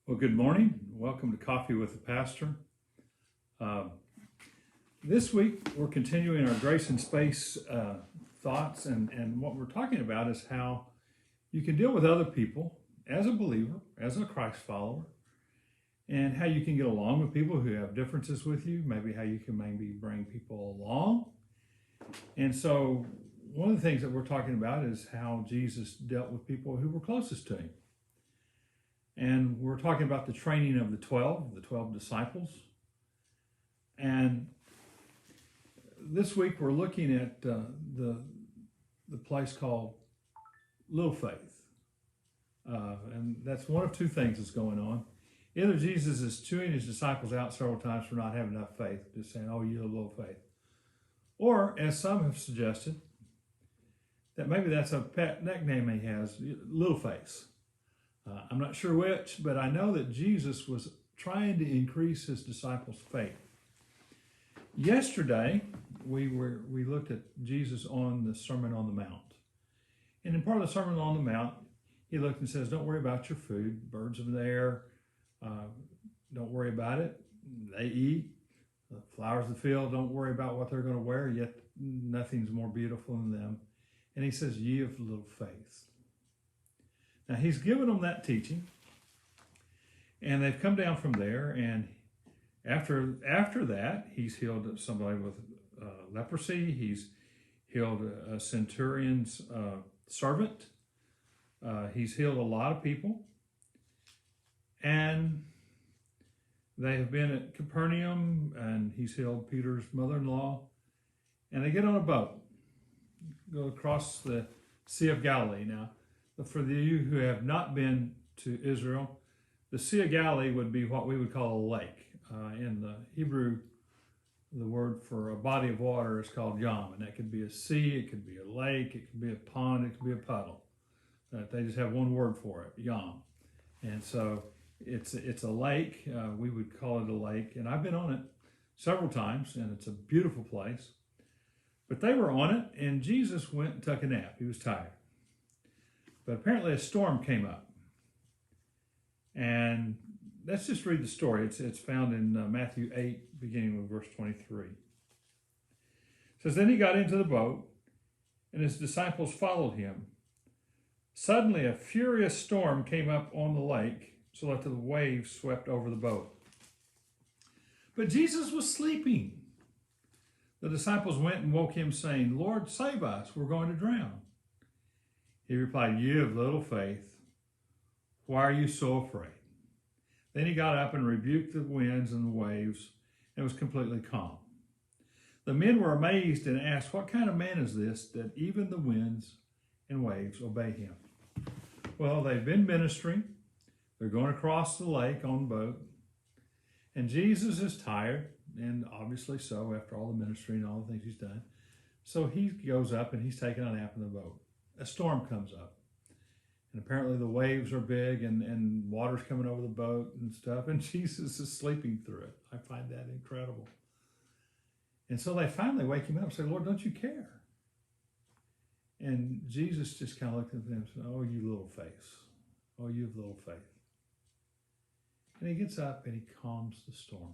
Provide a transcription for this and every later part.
Well, good morning. Welcome to Coffee with the Pastor. This week, we're continuing our grace and space thoughts, and what we're talking about is how you can deal with other people as a believer, as a Christ follower, and how you can get along with people who have differences with you, maybe how you can bring people along. And so, one of the things that we're talking about is how Jesus dealt with people who were closest to him. And we're talking about the training of the 12 disciples. And this week we're looking at the place called Little Faith. And that's one of two things that's going on. Either Jesus is chewing his disciples out several times for not having enough faith, just saying, oh, you have little faith. Or, as some have suggested, that maybe that's a pet nickname he has, Little Face. I'm not sure which, but I know that Jesus was trying to increase his disciples' faith. Yesterday, we looked at Jesus on the Sermon on the Mount. And in part of the Sermon on the Mount, he looked and says, don't worry about your food. Birds of the air, don't worry about it. They eat. The flowers of the field, don't worry about what they're going to wear, yet nothing's more beautiful than them. And he says, ye of little faith. Now, he's given them that teaching, and they've come down from there, and after that, he's healed somebody with leprosy. He's healed a centurion's servant. He's healed a lot of people, and they have been at Capernaum, and he's healed Peter's mother-in-law, and they get on a boat, go across the Sea of Galilee. Now, for you who have not been to Israel, the Sea of Galilee would be what we would call a lake. In the Hebrew, the word for a body of water is called yam, and that could be a sea, it could be a lake, it could be a pond, it could be a puddle. They just have one word for it, yam. And so it's a lake. We would call it a lake, and I've been on it several times, and it's a beautiful place. But they were on it, and Jesus went and took a nap. He was tired. But apparently a storm came up. And let's just read the story. It's found in Matthew 8, beginning with verse 23. It says, then he got into the boat, and his disciples followed him. Suddenly a furious storm came up on the lake, so that the waves swept over the boat. But Jesus was sleeping. The disciples went and woke him, saying, Lord, save us, we're going to drown. He replied, you of little faith, why are you so afraid? Then he got up and rebuked the winds and the waves, and was completely calm. The men were amazed and asked, what kind of man is this, that even the winds and waves obey him? Well, they've been ministering. They're going across the lake on the boat, and Jesus is tired, and obviously so, after all the ministry and all the things he's done. So he goes up and he's taking a nap in the boat. A storm comes up, and apparently the waves are big, and water's coming over the boat and stuff, and Jesus is sleeping through it. I find that incredible. And so they finally wake him up and say, Lord, don't you care? And Jesus just kind of looked at them and said, oh, you little face. Oh, you have little faith. And he gets up and he calms the storm.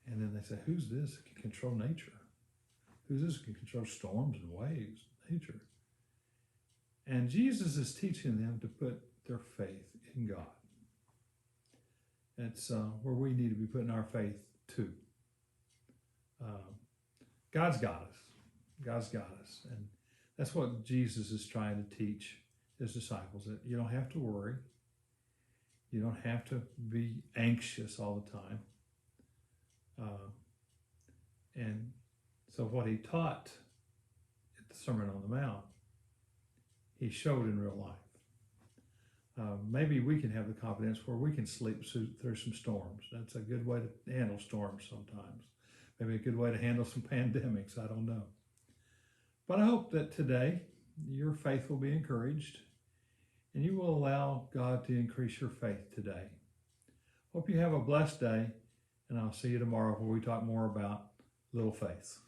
And then they say, who's this that can control nature? Who's this that can control storms and waves, nature? And Jesus is teaching them to put their faith in God. That's where we need to be putting our faith too. God's got us. God's got us. And that's what Jesus is trying to teach his disciples, that you don't have to worry. You don't have to be anxious all the time. And so what he taught at the Sermon on the Mount, he showed in real life. Maybe we can have the confidence where we can sleep through some storms. That's a good way to handle storms sometimes. Maybe a good way to handle some pandemics. I don't know. But I hope that today your faith will be encouraged, and you will allow God to increase your faith today. Hope you have a blessed day, and I'll see you tomorrow where we talk more about little faith.